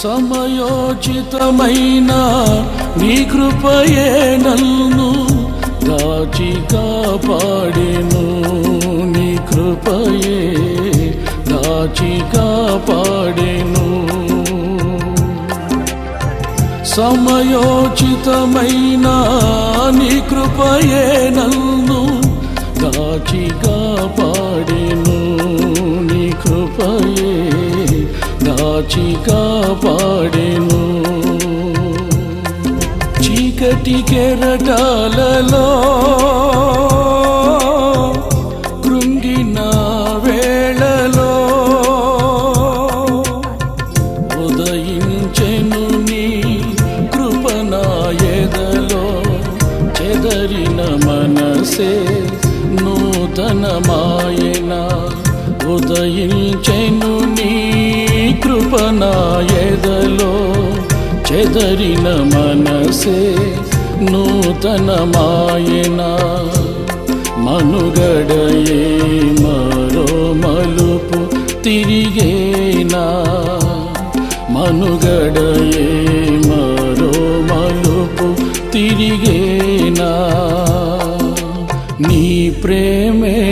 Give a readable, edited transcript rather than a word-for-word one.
సమయోచితమైన నీ కృపయే నన్ను దాచి కాపాడెను. నీ కృపయే దాచి కాపాడెను. సమయోచితమైన నీ కృపయే నన్ను దాచి కాపాడెను. నీ కృపయే దాచి కాపాడెను. చీకటి కెరటాలలో కృంగిన వేళలో ఉదయించెను నీ కృప నా ఎదలో. చెదరిన మనసే నూతనమాయన. ఉదయించెను నీ కృప నా ఎదలో. చెదరిన మనసే నూతనమాయన. మనుగడయే మరో మలుపు తిరిగేనా. మనుగడయే మరో మలుపు తిరిగేనా. నీ ప్రేమే